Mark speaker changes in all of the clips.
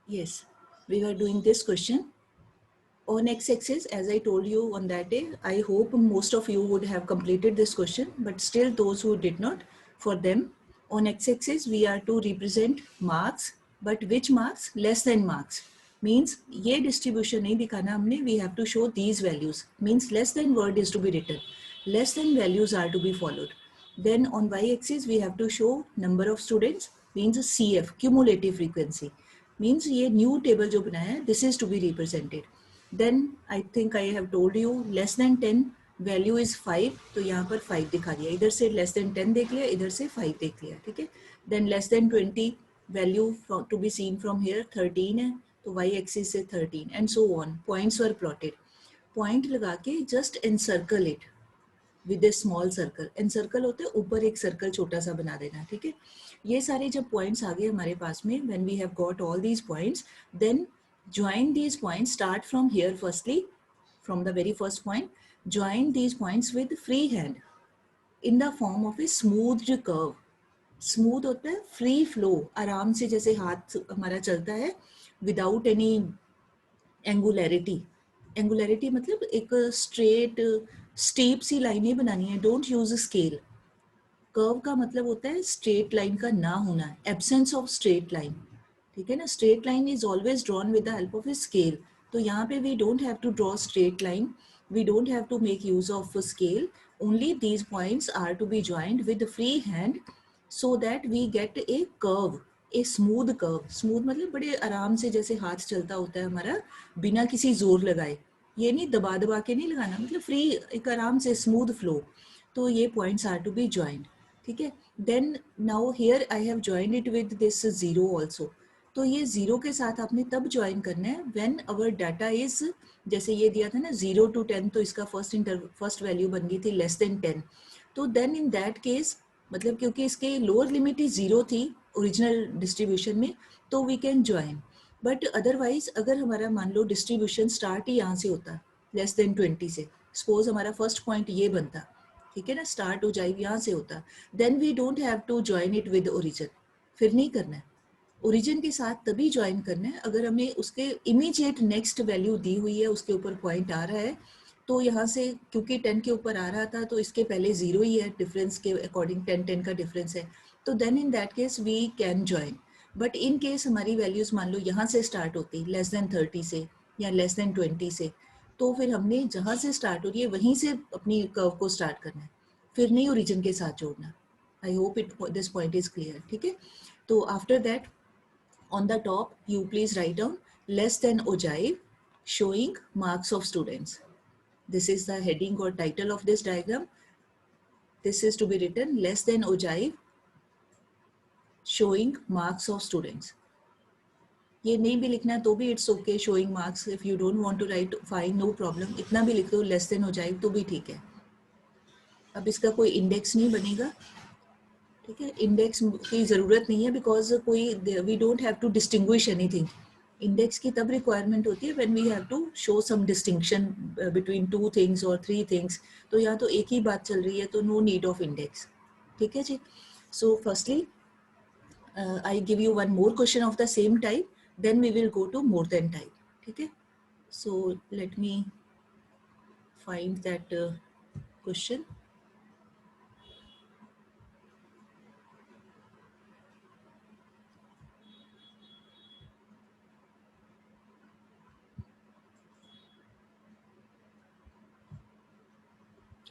Speaker 1: Yes, we were doing this question. On x-axis, as I told you on that day, I hope most of you would have completed this question, but still those who did not, for them, on x-axis we are to represent marks, but which marks? Less than marks. Means ये distribution नहीं दिखाना हमने, we have to show these values. Means less than word is to be written. Less than values are to be followed. Then on y-axis we have to show number of students, means CF, cumulative frequency. Means ये new table जो बनाया है, this is to be represented. Then I think I have told you less than 10 value is 5, तो यहाँ पर 5 दिखा दिया, इधर से लेस देन 10 देख लिया, इधर से 5 देख लिया, ठीक है. Then less than 20 value to be seen from here 13 है, तो वाई एक्सिस से 13 and so on. Points were plotted. Point लगा के just encircle it with a small circle. Encircle होते हैं ऊपर एक सर्कल छोटा सा बना देना, ठीक है. ये सारे जब पॉइंट्स आ गए हमारे पास में, when we have got all these points, then join these points, start from here firstly, from the very first point, join these points with free hand in the form of a smoothed curve. Smooth होता है free flow, आराम से जैसे हाथ हमारा चलता है, without any एंगुलैरिटी. एंगुलैरिटी मतलब एक स्ट्रेट स्टीप सी लाइनें बनानी है, डोंट यूज स्केल. कर्व का मतलब होता है स्ट्रेट लाइन का ना होना, एब्सेंस ऑफ स्ट्रेट लाइन, ठीक है ना. Straight line is always drawn with the help of a scale. तो यहाँ पे we don't have to draw straight line, we don't have to make use of scale. Only these points are to be joined with free hand so that we get a curve, a smooth curve. Smooth मतलब बड़े आराम से जैसे हाथ चलता होता है हमारा, बिना किसी जोर लगाए. ये नहीं दबा दबा के नहीं लगाना, मतलब फ्री एक आराम से स्मूथ फ्लो. तो ये points are to be joined, ठीक है. Then now here I have joined it with this zero also. तो ये जीरो के साथ आपने तब ज्वाइन करना है व्हेन अवर डाटा इज, जैसे ये दिया था ना 0 to 10, तो इसका फर्स्ट वैल्यू बन गई थी लेस देन 10. तो देन इन दैट केस, मतलब क्योंकि इसके लोअर लिमिट ही 0 थी ओरिजिनल डिस्ट्रीब्यूशन में, तो we can join. But otherwise अगर हमारा मान लो डिस्ट्रीब्यूशन स्टार्ट ही यहाँ से होता लेस देन 20 से, सपोज हमारा फर्स्ट पॉइंट ये बनता, ठीक है ना, स्टार्ट हो जाए यहाँ से होता, then we don't have to join it with origin. फिर नहीं करना है. ओरिजिन के साथ तभी ज्वाइन करना है अगर हमें उसके इमीडिएट नेक्स्ट वैल्यू दी हुई है, उसके ऊपर पॉइंट आ रहा है. तो यहाँ से क्योंकि 10 के ऊपर आ रहा था, तो इसके पहले 0 ही है, डिफरेंस के अकॉर्डिंग 10 का डिफरेंस है, तो then in that case we can join. But in case हमारी वैल्यूज मान लो यहाँ से स्टार्ट होती लेस देन 30 से या लेस देन 20 से, तो फिर हमने जहाँ से स्टार्ट हो रही है वहीं से अपनी कर्व को स्टार्ट करना है, फिर नहीं ओरिजिन के साथ जोड़ना. I hope it this point is clear, ठीक है. तो after that on the top you please write down less than ogive showing marks of students. This is the heading or title of this diagram. This is to be written less than ogive showing marks of students. ये नहीं भी लिखना है तो भी it's okay, showing marks. If you don't want to write fine, no problem, इतना भी लिख दो लेस देन ogive तो भी ठीक है. अब इसका कोई इंडेक्स नहीं बनेगा, ठीक है. इंडेक्स की ज़रूरत नहीं है बिकॉज कोई we don't have to distinguish anything. Index की तब रिक्वायरमेंट होती है when we have to show some distinction between 2 things और 3 थिंग्स. तो यहाँ तो एक ही बात चल रही है, तो नो नीड ऑफ इंडेक्स, ठीक है जी. So firstly I give you one more question of the same type, then we will go to more than type, ठीक है. So let me find that question.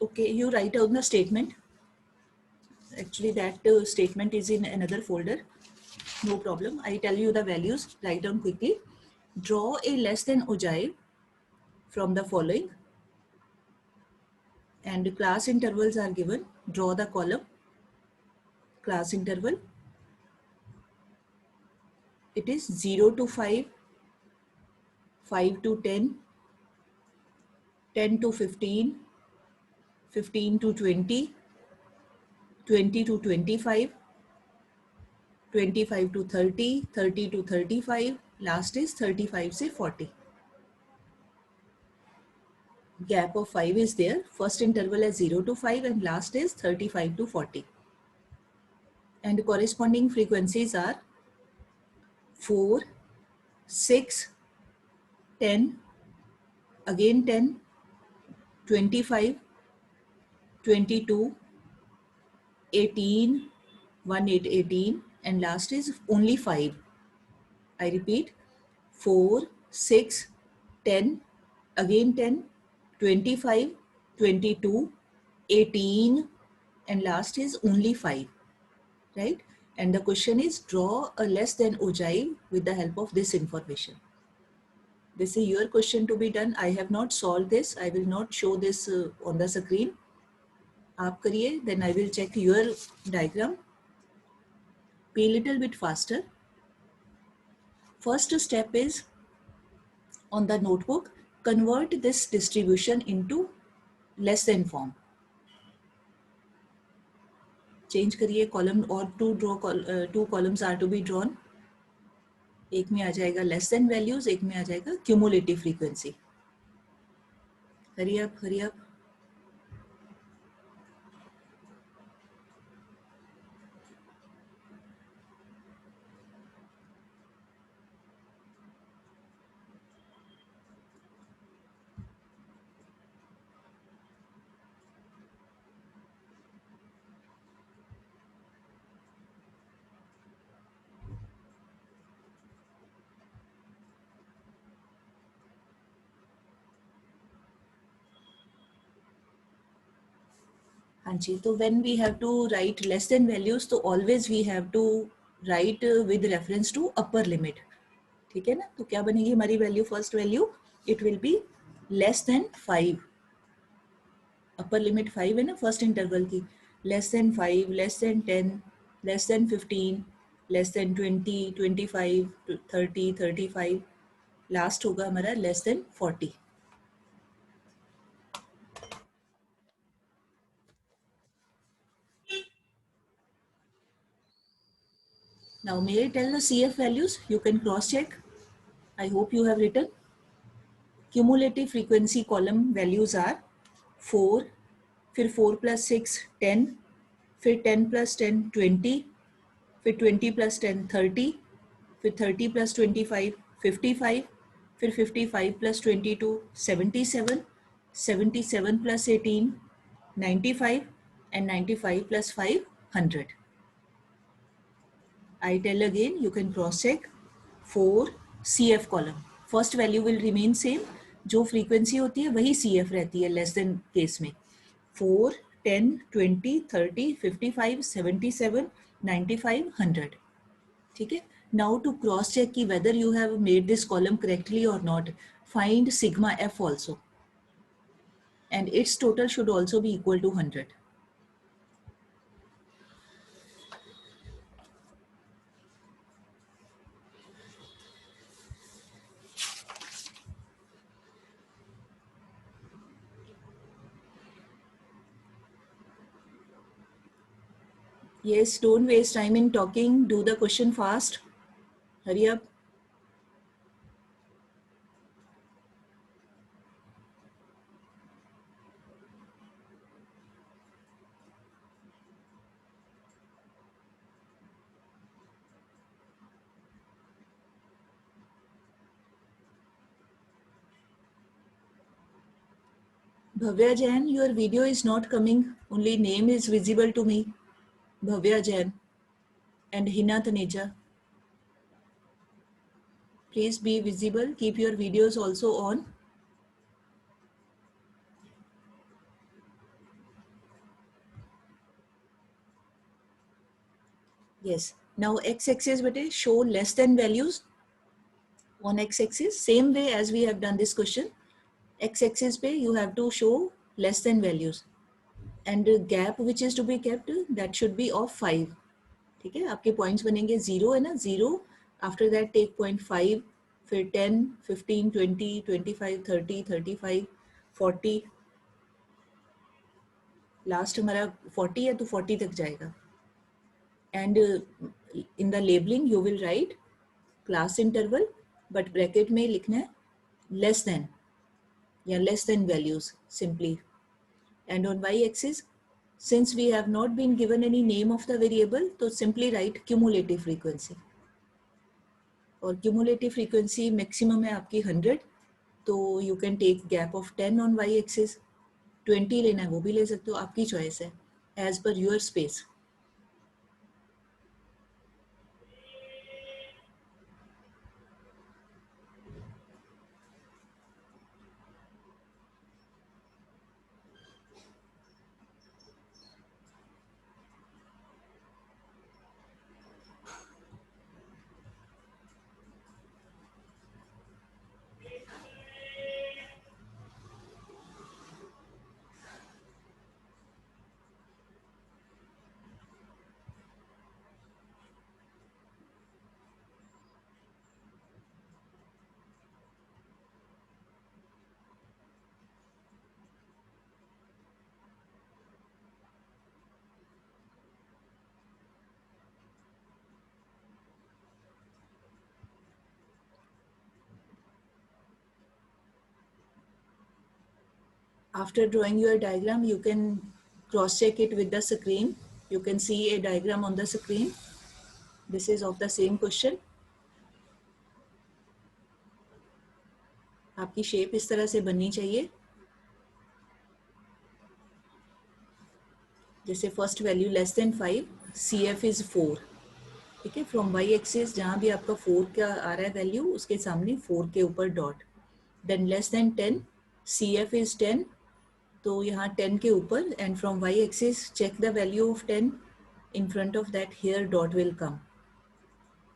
Speaker 1: Okay, you write down the statement. Actually, that statement is in another folder. No problem. I tell you the values. Write down quickly. Draw a less than ogive from the following. And class intervals are given. Draw the column. Class interval. It is 0 to 5, 5 to 10, 10 to 15, 15 to 20, 20 to 25, 25 to 30, 30 to 35, last is 35 से 40. Gap of 5 is there. First interval is 0 to 5 and last is 35 to 40. And corresponding frequencies are 4, 6, 10, again 10, 25, 22, 18, 1, 8, 18, and last is only 5. I repeat, 4, 6, 10, again 10, 25, 22, 18, and last is only 5, right? And the question is draw a less than ogive with the help of this information. This is your question to be done. I have not solved this. I will not show this on the screen. आप करिए, then I will check your diagram. Be a little bit faster. First step is on the notebook, convert this distribution into less than form. Change करिए column और two columns are to be drawn. एक में आ जाएगा less than values, एक में आ जाएगा cumulative frequency. Hurry up, hurry up. हाँ जी, तो when we have to write less than values, तो always we have to write with reference to upper limit. ठीक है ना? तो क्या बनेगी हमारी value? First value it will be less than 5. Upper limit 5 है ना फर्स्ट इंटरवल की. Less than 5, less than 10, less than 15, less than 20, 25, 30, 35. Last होगा हमारा less than 40. Now may I tell the CF values? You can cross check. I hope you have written. Cumulative frequency column values are 4, फिर 4 plus 6 10, फिर 10 plus 10 20, फिर 20 plus 10 30, फिर 30 plus 25 55, फिर 55 plus 22 77, 77 plus 18 95, and 95 plus 5 100. I tell again, you can cross check. 4 CF column. First value will remain same. जो frequency होती है वही CF रहती है less than case में. 4, 10, 20, 30, 55, 77, 95, 100. ठीक है. Now to cross check कि whether you have made this column correctly or not, find sigma F also. And its total should also be equal to 100. Yes, don't waste time in talking. Do the question fast. Hurry up. Bhavya Jain, your video is not coming. Only name is visible to me. Bhavya Jain and Hina Taneja. Please be visible. Keep your videos also on. Yes. Now x-axis bete show less than values on x-axis. Same way as we have done this question. X-axis pe you have to show less than values. And the gap which is to be kept, that should be of 5. ठीक है, आपके points बनेंगे 0 है ना, 0 after that take 0.5, फिर 10, 15, 20, 25, 30, 35, 40. Last हमारा 40 है तो 40 तक जाएगा. And in the labelling you will write class interval, but bracket में लिखना है लेस देन या less than values simply. And on Y axis, since we have not been given any name of the variable, so simply write cumulative frequency. और cumulative frequency maximum है आपकी 100, तो you can take gap of 10 on Y axis. 20 लेना है वो भी ले सकते हो, आपकी चॉइस है, as per your space. After drawing your diagram, you can cross check it with the screen. You can see a diagram on the screen. This is of the same question. आपकी shape इस तरह से बननी चाहिए. जैसे first value less than 5, CF is 4. ठीक है, from Y axis जहाँ भी आपका 4 का आ रहा है वैल्यू, उसके सामने 4 के ऊपर dot. Then less than 10, CF is 10, तो यहाँ 10 के ऊपर, and from Y axis check the value of 10, in front of that here dot will come.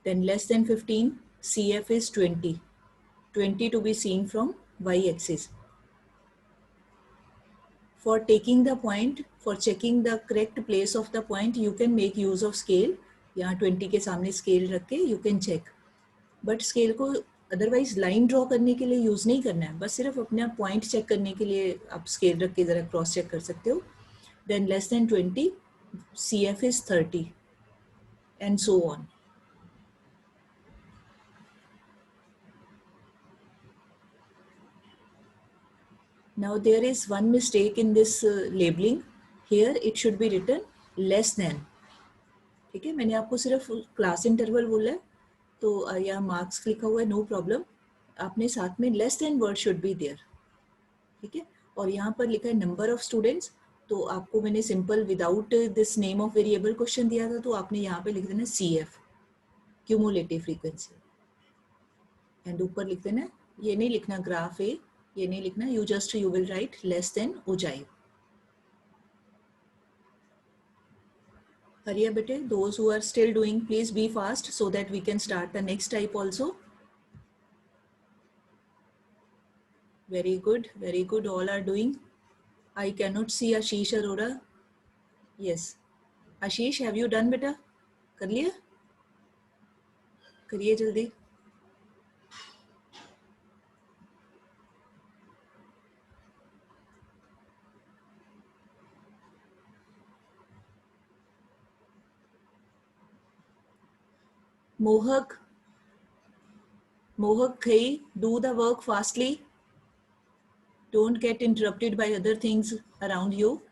Speaker 1: Then less than 15, CF is 20. 20 to be seen from y-axis. For taking the point, for checking the correct place of the point, you can make use of scale. यहाँ 20 के सामने scale रख के you can check. But scale को otherwise line draw करने के लिए use नहीं करना है, बस सिर्फ अपना point check करने के लिए आप scale रख के ज़रा cross check कर सकते हो. Then less than 20, CF is 30, and so on. Now there is one mistake in this labeling. Here it should be written less than. ठीक है, मैंने आपको सिर्फ क्लास इंटरवल बोला है, तो यहाँ मार्क्स लिखा हुआ है, नो प्रॉब्लम. आपने साथ में less than word should be there. ठीक है, और यहाँ पर लिखा है नंबर ऑफ स्टूडेंट्स, तो आपको मैंने simple without this name of variable question दिया था, तो आपने यहाँ पे लिख देना CF, क्यूमुलेटिव फ्रीक्वेंसी, एंड ऊपर लिख देना, ये नहीं लिखना ग्राफ ए, ये नहीं लिखना, you will write less than Ujjayi. Hurry up, bete. Those who are still doing, please be fast so that we can start the next type also. Very good, very good. All are doing. I cannot see Ashish Arora. Yes. Ashish, have you done, beta? कर लिया? करिए जल्दी. Mohak, Khai, do the work fastly. Don't get interrupted by other things around you.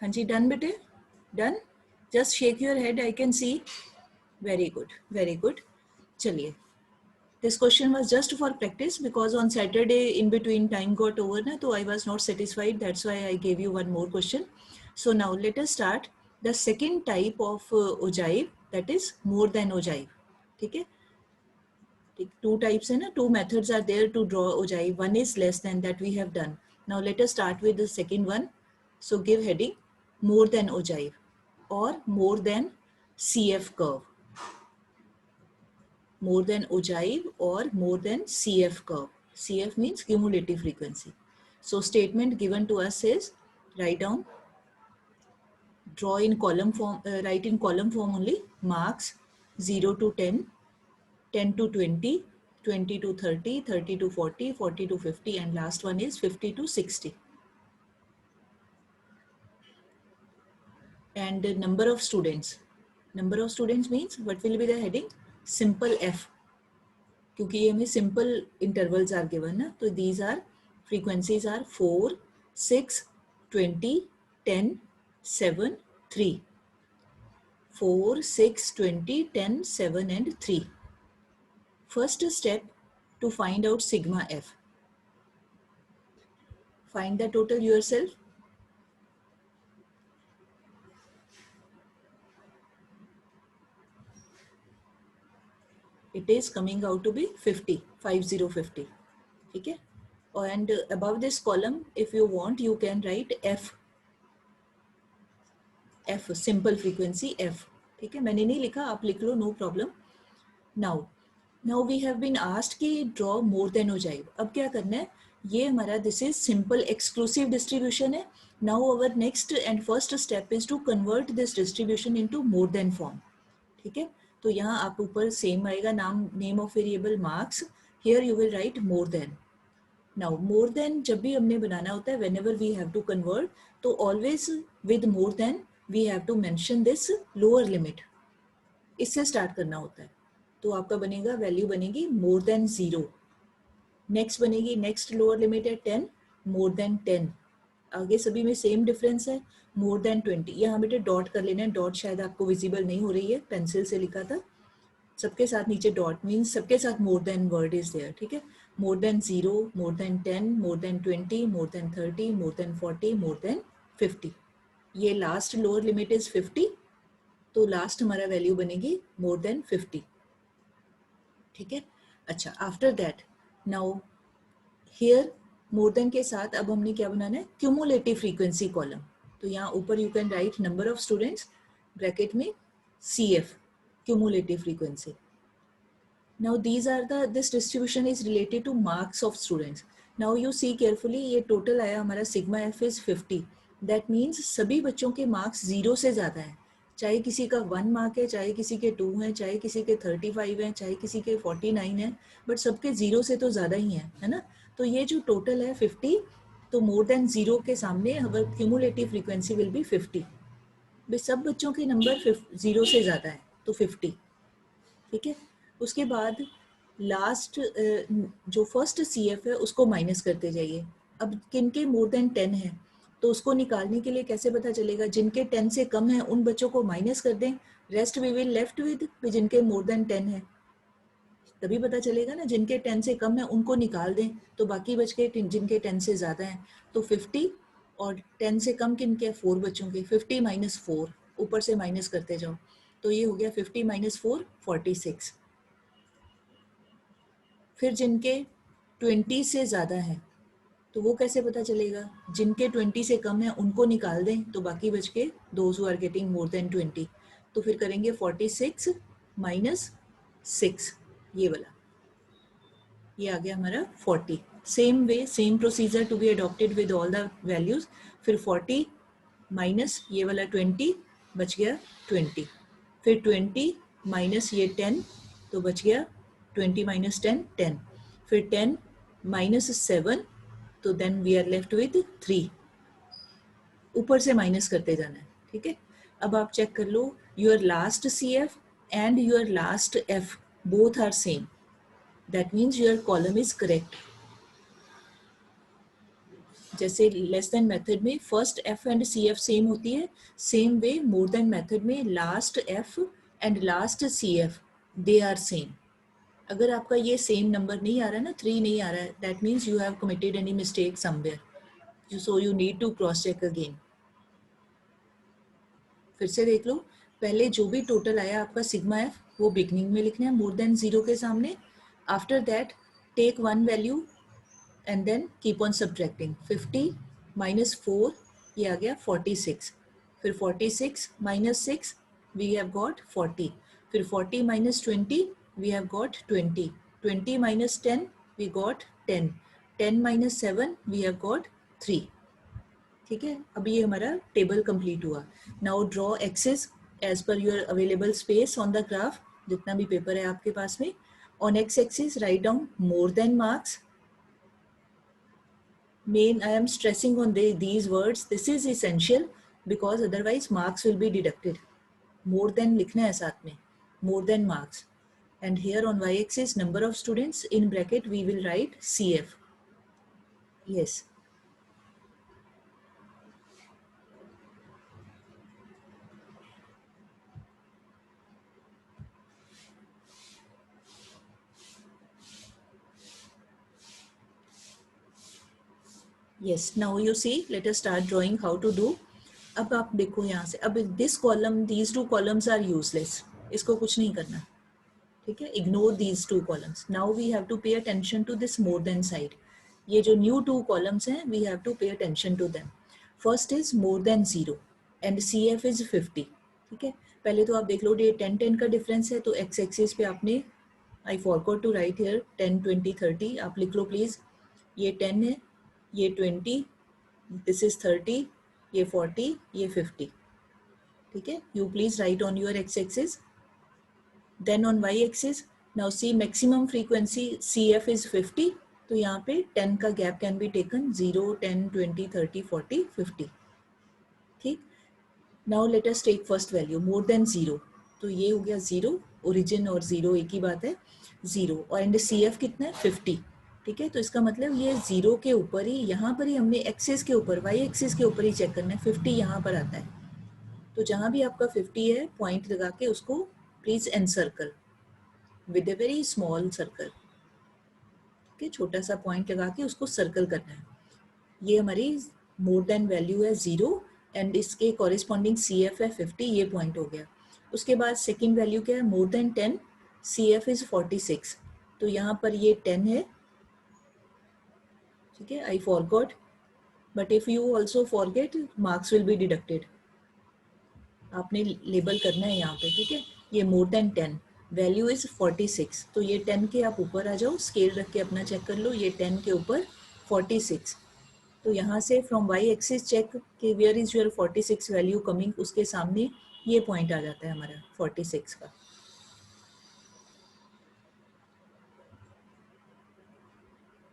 Speaker 1: Hanji, done, bete? Done? Just shake your head, I can see. Very good, very good. Chaliye. This question was just for practice because on Saturday in between time got over, na, so I was not satisfied. That's why I gave you one more question. So now let us start the second type of ogive, that is more than ogive. Okay? Two types and two methods are there to draw ogive. One is less than, that we have done. Now let us start with the second one. So give heading more than ogive or more than CF curve. More than ogive or more than CF curve. CF means cumulative frequency. So statement given to us is write down, draw in column form, write in column form only, marks 0 to 10, 10 to 20, 20 to 30, 30 to 40, 40 to 50, and last one is 50 to 60. And the number of students. Number of students means what will be the heading? Simple F. क्योंकि ये हमें simple intervals are given ना, तो these are frequencies are 4, 6, 20, 10, 7, 3. 4, 6, 20, 10, 7 and 3. First step to find out sigma f. Find the total yourself. It is coming out to be 50, 50. Okay? And above this column, if you want, you can write f. F, simple frequency f. ठीक है, मैंने नहीं लिखा, आप लिख लो, no problem. Now we have been asked कि draw more than हो जाए. अब क्या करना है, ये हमारा this is simple exclusive distribution है. Now our next and first step is to convert this distribution into more than form. ठीक है, तो यहाँ आप ऊपर सेम आएगा नाम, name of variable marks. Here you will write more than. Now more than जब भी हमने बनाना होता है, whenever we have to convert, तो always with more than we have to mention this lower limit. इससे स्टार्ट करना होता है. तो आपका बनेगा, वैल्यू बनेगी मोर देन 0. नेक्स्ट बनेगी, नेक्स्ट लोअर लिमिट है 10, मोर देन 10. आगे सभी में सेम डिफरेंस है, मोर देन 20. यहाँ बेटे डॉट कर लेना है, डॉट शायद आपको विजिबल नहीं हो रही है, पेंसिल से लिखा था. सबके साथ नीचे डॉट मीन्स सबके साथ more than word is there. ठीक है, more than 0, more than 10, more than 20, more than 30, more than 40, more than 50. ये लास्ट लोअर लिमिट इज 50, तो लास्ट हमारा वैल्यू बनेगी मोर देन 50. ठीक है, अच्छा, after that now here more than के साथ अब हमने क्या बनाना है, क्यूमुलेटिव फ्रीक्वेंसी कॉलम. तो यहाँ ऊपर you can write number of students bracket में CF, cumulative frequency. Now these are the, this distribution is related to marks of students. Now you see carefully, ये टोटल आया हमारा sigma F is 50. That means सभी बच्चों के marks 0 से ज़्यादा है. चाहे किसी का 1 मार्क है, चाहे किसी के 2 हैं, चाहे किसी के 35 हैं, चाहे किसी के 49 हैं, बट सबके 0 से तो ज़्यादा ही हैं, है ना. तो ये जो टोटल है 50, तो मोर देन 0 के सामने अगर क्यूमुलेटिव फ्रीक्वेंसी विल बी 50. भाई सब बच्चों के नंबर 0 से ज़्यादा है तो 50. ठीक है, उसके बाद लास्ट जो फर्स्ट CF है उसको माइनस करते जाइए. अब किनके मोर देन 10 है, तो उसको निकालने के लिए कैसे पता चलेगा, जिनके 10 से कम है उन बच्चों को माइनस कर दें, rest we will left with जिनके मोर देन 10 है. तभी पता चलेगा ना, जिनके 10 से कम है उनको निकाल दें, तो बाकी बच के जिनके 10 से ज़्यादा हैं. तो 50 और 10 से कम किनके, 4 बच्चों के. 50 - 4 ऊपर से माइनस करते जाओ, तो ये हो गया 50 - 4 46. फिर जिनके 20 से ज़्यादा है तो वो कैसे पता चलेगा, जिनके 20 से कम है उनको निकाल दें, तो बाकी बच के those who are getting more than 20. तो फिर करेंगे 46 - 6, ये वाला, ये आ गया हमारा 40. Same way, same procedure to be adopted with all the values. फिर 40 माइनस ये वाला 20, बच गया 20. फिर 20 माइनस ये 10, तो बच गया 20 - 10 10. फिर 10 - 7, तो then we are left with 3. ऊपर से माइनस करते जाना है. ठीक है, अब आप चेक कर लो, your last CF and your last F both are same. That means your column is correct. जैसे लेस देन मेथड में first F and CF same होती है, same way more than method में last F and last CF they are same. अगर आपका ये same number नहीं आ रहा है ना, 3 नहीं आ रहा है, that means you have committed any mistake somewhere, so you need to cross check again. फिर से देख लो, पहले जो भी टोटल आया आपका सिग्मा F वो बिगनिंग में लिखना है मोर देन 0 के सामने. After that take one value and then keep on subtracting. 50 - 4 ये आ गया 46. फिर 46 - 6 वी हैव गॉट 40. फिर 40 - 20 we have got 20. 20 - 10 we got 10. 10 - 7 we have got 3. ठीक है, अभी ये हमारा टेबल कंप्लीट हुआ. Now draw axes as per your available space on the graph, जितना भी पेपर है आपके पास में. On X axis write down more than marks. Main, I am stressing on these words. This is essential because otherwise marks will be deducted. More than लिखना है साथ में, more than marks. And here on y-axis, number of students, in bracket we will write CF. Yes. Yes, now you see, let us start drawing how to do. अब आप देखो यहाँ से, अब this column, these two columns are useless. इसको कुछ नहीं करना, ठीक है? Ignore these two columns. Now we have to pay attention to this more than side. ये जो new two columns हैं, we have to pay attention to them. First is more than 0 and CF is 50. ठीक है? पहले तो आप देख लो, ये 10-10 का डिफरेंस है, तो x एक्सिस पे आपने, I forgot to write here 10, 20, 30. आप लिख लो प्लीज. ये 10 है, ये 20, दिस इज 30, ये 40, ये 50. ठीक है? You please write on your x axis. Then on y axis, now see maximum frequency CF is 50. तो यहाँ पे 10 का गैप कैन बी टेकन, 0, 10, 20, 30, 40, 50. ठीक. Now let us take first value more than 0. तो ये हो गया 0, ओरिजिन और 0 एक ही बात है, 0. और एंड CF कितना है? 50. ठीक है? तो इसका मतलब ये 0 के ऊपर ही, यहाँ पर ही हमने एक्सिस के ऊपर, y एक्सिस के ऊपर ही चेक करना है. 50 यहाँ पर आता है, तो जहाँ भी आपका 50 है, पॉइंट लगा के उसको please encircle with a very small circle. ठीक है? छोटा सा पॉइंट लगा के उसको सर्कल करना है. ये हमारी मोर देन वैल्यू है 0 एंड इसके कॉरेस्पॉन्डिंग CF है 50. ये पॉइंट हो गया. उसके बाद सेकेंड वैल्यू क्या है? More than 10, CF is 46. तो यहाँ पर ये 10 है. ठीक है? I forgot, but if you also forget, marks will be deducted. आपने लेबल करना है यहाँ पे. ठीक है? ये मोर देन 10, वैल्यू इज 46. तो ये 10 के आप ऊपर आ जाओ, स्केल रख के अपना चेक कर लो. ये 10 के ऊपर 46. तो यहाँ से फ्रॉम y एक्सिस चेक कि where is your 46 value coming, उसके सामने ये पॉइंट आ जाता है हमारा 46 का.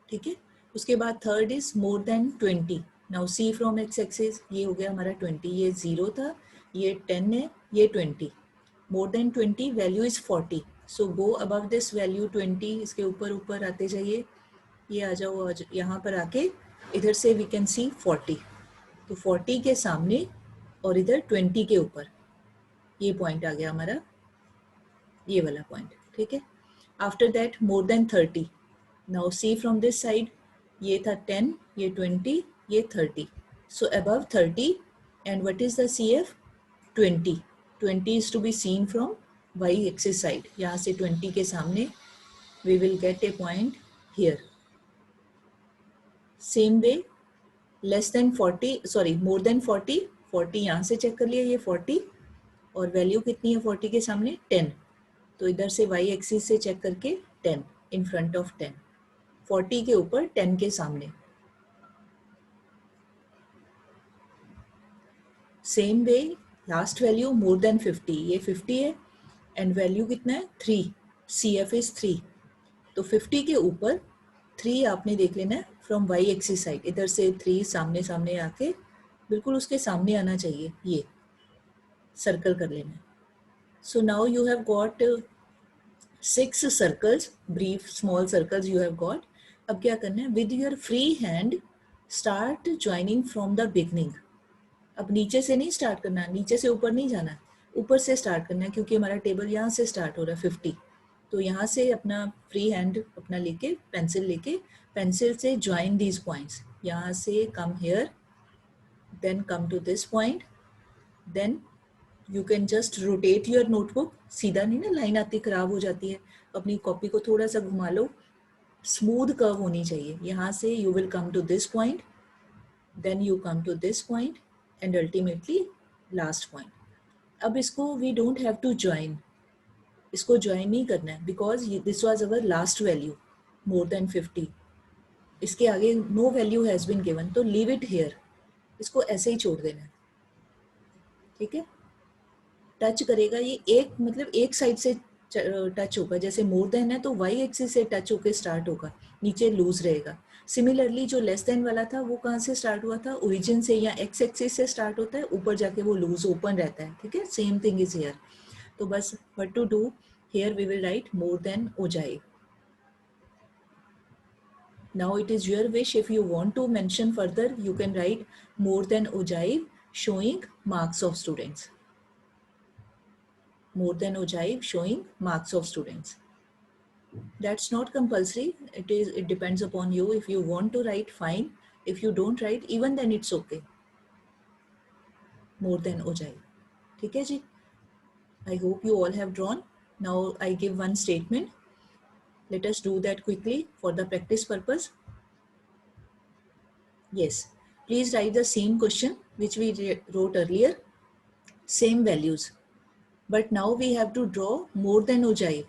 Speaker 1: ठीक है? उसके बाद third is more than 20. Now see from x axis, ये हो गया हमारा 20. ये 0 था, ये 10 है, ये 20. More than 20, value is 40. So go above this value 20, इसके ऊपर ऊपर आते जाइए. ये आ जाओ, यहाँ पर आके इधर से वी कैन सी 40. तो 40 के सामने और इधर 20 के ऊपर ये पॉइंट आ गया हमारा, ये वाला पॉइंट. ठीक है? After that more than 30. Now see from this side, ये था 10, ये 20, ये 30. So above 30 and what is the CF? 20. 20 is to be seen from y axis side. यहाँ से 20 के सामने we will get a point here. Same way, less than 40, sorry, more than 40. 40 यहाँ से चेक कर लिया, ये 40. और वैल्यू कितनी है 40 के सामने? 10. तो इधर से y एक्सिस से चेक करके 10 इन फ्रंट ऑफ 10. 40 के ऊपर 10 के सामने. Same way, last value more than 50. ये 50 है एंड वैल्यू कितना है? 3. CF is 3. तो 50 के ऊपर 3 आपने देख लेना है फ्रॉम y एक्सिस साइड. इधर से 3 सामने सामने आके बिल्कुल उसके सामने आना चाहिए, ये सर्कल कर लेना है. So now you have got 6 circles, brief small circles you have got. अब क्या करना है? With your free hand start joining from the beginning. अब नीचे से नहीं स्टार्ट करना है, नीचे से ऊपर नहीं जाना है, ऊपर से स्टार्ट करना है, क्योंकि हमारा टेबल यहाँ से स्टार्ट हो रहा है 50. तो यहाँ से अपना फ्री हैंड अपना लेके, पेंसिल से ज्वाइन दीज पॉइंट्स. यहाँ से come here, then come to this point, then you can just rotate your notebook. सीधा नहीं ना, लाइन आती खराब हो जाती है. अपनी कॉपी को थोड़ा सा घुमा लो, स्मूथ कर्व होनी चाहिए. यहाँ से you will come to this point, then you come to this point and ultimately last point. अब इसको we don't have to join, इसको ज्वाइन नहीं करना है, because this was our last value more than 50. इसके आगे no value has been given, तो leave it here. इसको ऐसे ही छोड़ देना है. ठीक है? टच करेगा ये एक, मतलब एक साइड से टच होगा. जैसे मोर देन है तो y एक्सिस से टच होकर स्टार्ट होगा, नीचे लूज रहेगा. सिमिलरली जो लेस देन वाला था वो कहाँ से स्टार्ट हुआ था? ओरिजिन से या x एक्सिस से स्टार्ट होता है, ऊपर जाके वो लूज ओपन रहता है. ठीक है? Same thing is here. तो बस what to do, Here we will write more than Ojai. Now it is your wish. If you want to mention further, you can write more than Ojai showing marks of students. More than Ojai showing marks of students. That's not compulsory. It depends upon you. If you want to write, fine. If you don't write, even then it's okay. More than Ojai. ठीक है जी? I hope you all have drawn. Now I give one statement. Let us do that quickly for the practice purpose. Yes. Please write the same question which we wrote earlier. Same values. But now we have to draw more than Ojai.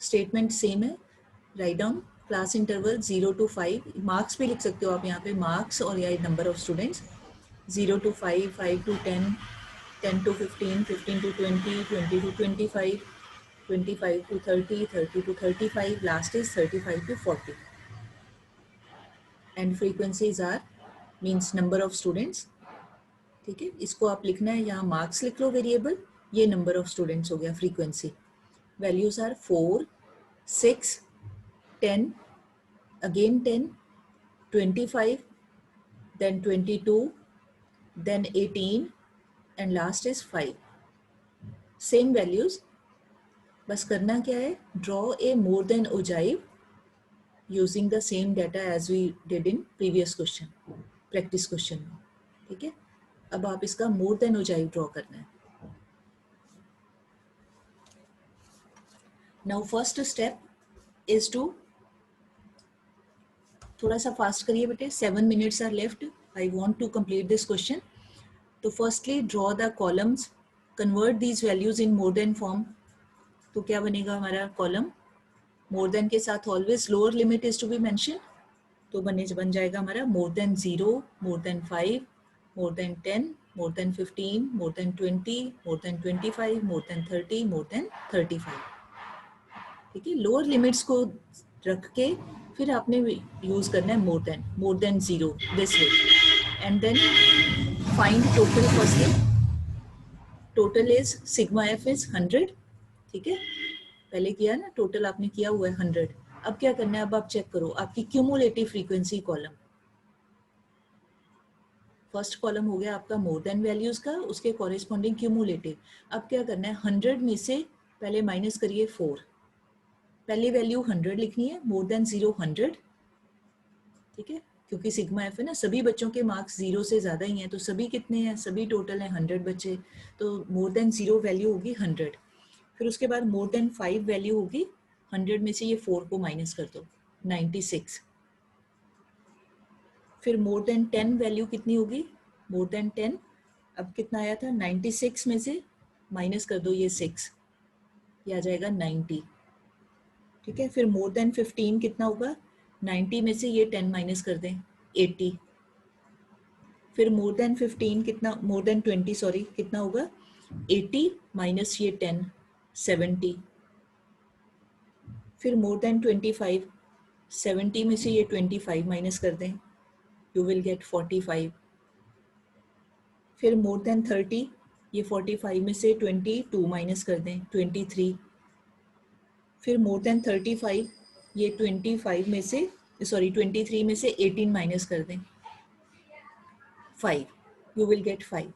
Speaker 1: Statement same है. Write down class interval 0 to 5. Marks भी लिख सकते हो आप यहाँ पे, marks और या number of students. 0 to 5, 5 to 10, 10 to 15, 15 to 20, 20 to 25, 25 to 30, 30 to 35, last is 35 to 40. And frequencies are means number of students. ठीक है, इसको आप लिखना है, यहाँ marks लिख लो variable, ये number of students हो गया frequency. Values are 4, 6, 10, again 10, 25, then 22, then 18, and last is 5. Same values. बस करना क्या है, draw a more than ogive using the same data as we did in previous question, practice question में. ठीक है, अब आप इसका more than ogive draw करना है. Now first step is to, थोड़ा सा फास्ट करिए बेटे, 7 minutes are left. I want to complete this question. तो firstly draw the columns, convert these values in more than form. तो क्या बनेगा हमारा कॉलम, मोर देन के साथ always lower limit is to be mention. तो बन जाएगा हमारा more than 0, more than 5, more than 10, more than 15, more than 20, more than 25, more than 30, more than 35. ठीक है, लोअर लिमिट्स को रख के फिर आपने यूज करना है more than 0 this way, and then find total. Firstly total is sigma F is 100. ठीक है, पहले किया ना, टोटल आपने किया हुआ है 100. अब क्या करना है, अब आप चेक करो आपकी cumulative frequency column. First column हो गया आपका मोर देन वैल्यूज का, उसके कॉरेस्पॉन्डिंग क्यूमुलेटिव. अब क्या करना है, 100 में से पहले माइनस करिए 4. पहली वैल्यू 100 लिखनी है, मोर देन 0 100. ठीक है, क्योंकि सिग्मा एफ है ना, सभी बच्चों के मार्क्स 0 से ज्यादा ही हैं, तो सभी कितने हैं, सभी टोटल हैं 100 बच्चे, तो मोर देन 0 वैल्यू होगी 100. फिर उसके बाद मोर देन 5 वैल्यू होगी 100 में से ये 4 को माइनस कर दो, 96. फिर मोर देन 10 वैल्यू कितनी होगी, मोर देन 10, अब कितना आया था, 96 में से माइनस कर दो ये 6, ये आ जाएगा 90. ठीक है, फिर मोर देन 15 कितना होगा, 90 में से ये 10 माइनस कर दें, 80. फिर मोर देन 15 कितना, मोर देन 20 सॉरी, कितना होगा, 80 माइनस ये 10, 70. फिर मोर देन 25, 70 में से ये 25 माइनस कर दें, यू विल गेट 45. फिर मोर देन 30, ये 45 में से 22 माइनस कर दें, 23. फिर मोर देन 35, ये 25 में से सॉरी 23 में से 18 माइनस कर दें, 5, यू विल गेट 5.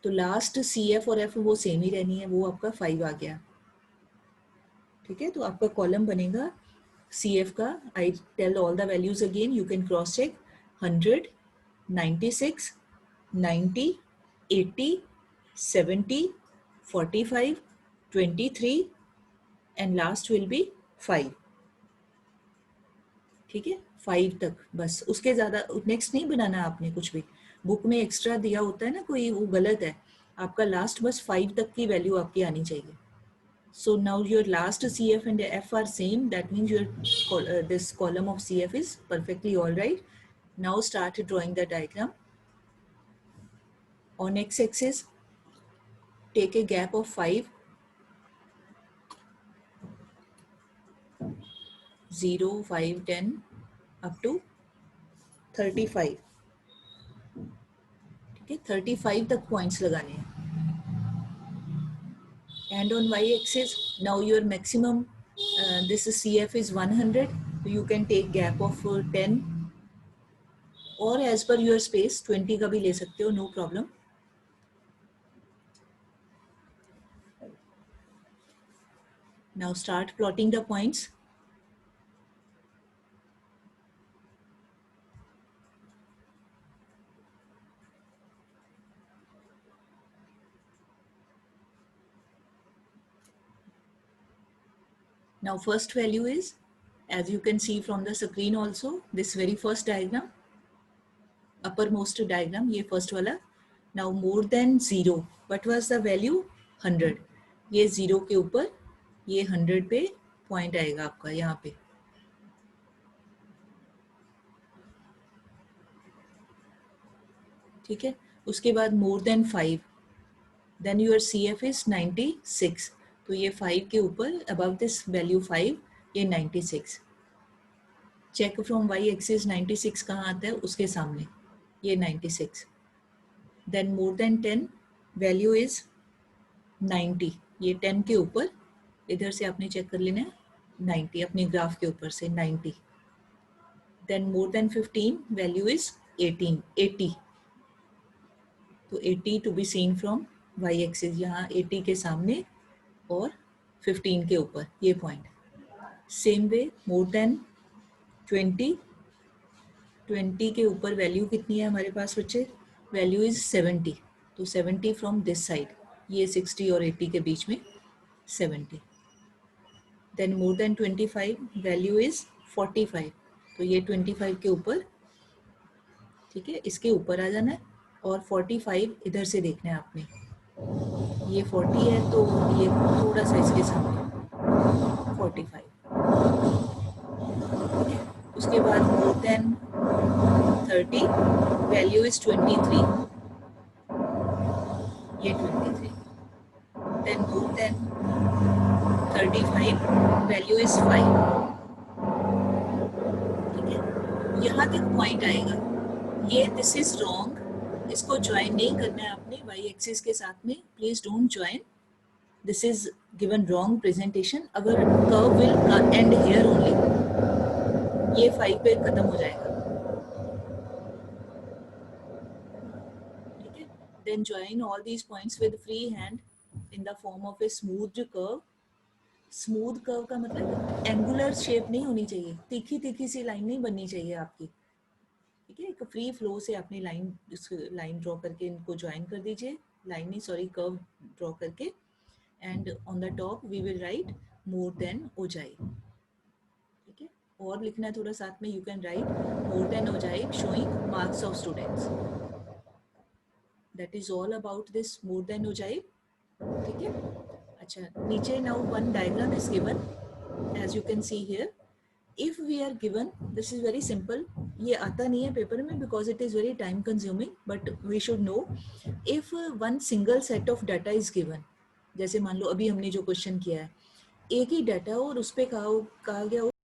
Speaker 1: तो लास्ट सी एफ और एफ वो सेम ही रहनी है, वो आपका 5 आ गया. ठीक है, तो आपका कॉलम बनेगा सी एफ का. I tell all the values again, you can cross check. 100, 96, 90, 80, 70, 45, 23 and last will be 5. ठीक है, 5 तक बस, उसके ज़्यादा नेक्स्ट नहीं बनाना आपने कुछ भी. बुक में एक्स्ट्रा दिया होता है ना कोई, वो गलत है. आपका लास्ट बस 5 तक की वैल्यू आपकी आनी चाहिए. So now your last CF and F are same. That means your this column of CF is perfectly all right. Now start drawing the diagram. On x-axis, take a gap of 5, 0, 5, 10, up to 35. ठीक है, 35 तक points लगाने हैं. and on y-axis now your maximum this is CF is 100, so you can take gap of 10 or as per your space 20 का भी ले सकते हो, no problem. Now start plotting the points. Now first value is, as you can see from the screen also, this very first diagram, uppermost diagram, ये first वाला. Now more than 0, what was the value? 100. ये 0 के ऊपर ये 100 पे point आएगा आपका यहाँ पे. ठीक है. उसके बाद more than 5, then your CF is 96. तो ये 5 के ऊपर above this value 5, ये 96. चेक फ्रॉम y एक्सिस 96 कहाँ आता है? उसके सामने ये 96. Then more than 10 value is 90. ये 10 के ऊपर इधर से आपने चेक कर लेना है 90 अपने ग्राफ के ऊपर से 90. Then more than 15 value is 80. तो 80 to be seen from y axis, यहाँ 80 के सामने और 15 के ऊपर ये point. Same way more than 20 के ऊपर वैल्यू कितनी है हमारे पास बच्चे? Value is 70. तो 70 फ्रॉम दिस साइड, ये 60 और 80 के बीच में 70. Then more than 25 value is 45. तो ये 25 के ऊपर, ठीक है, इसके ऊपर आ जाना है. और 45 इधर से देखना है आपने, ये 40 है तो ये थोड़ा सा इसके सामने 45. उसके बाद मोर देन 30 वैल्यू इज 23. ये 23. Then more than 35 value is 5. ठीक है, यहाँ तक पॉइंट आएगा. ये दिस इज रॉन्ग, इसको ज्वाइन नहीं करना है आपने y एक्सिस के साथ में. Please don't join, this is given wrong presentation. अगर curve will end here only, ये 5 पे खत्म हो जाएगा. ठीक है, then join all these points with free hand in the form of a smooth curve. Smooth curve का मतलब एंगुलर शेप नहीं होनी चाहिए, तीखी तीखी सी लाइन नहीं बननी चाहिए आपकी. ठीक है, एक फ्री फ्लो से आपने लाइन ड्रॉ करके इनको ज्वाइन कर दीजिए. लाइन नहीं, सॉरी, कर्व ड्रॉ करके. And on the top we will write more than ogive. ठीक है, और लिखना है थोड़ा साथ में. You can write more than ogive showing marks of students. That is all about this more than ogive. ठीक है, अच्छा, नीचे now one diagram is given as you can see here. If we are given, this is very simple, ये आता नहीं है paper में because it is very time consuming, but we should know. If one single set of data is given, जैसे मान लो अभी हमने जो क्वेश्चन किया है, एक ही डाटा और उस पर कहा गया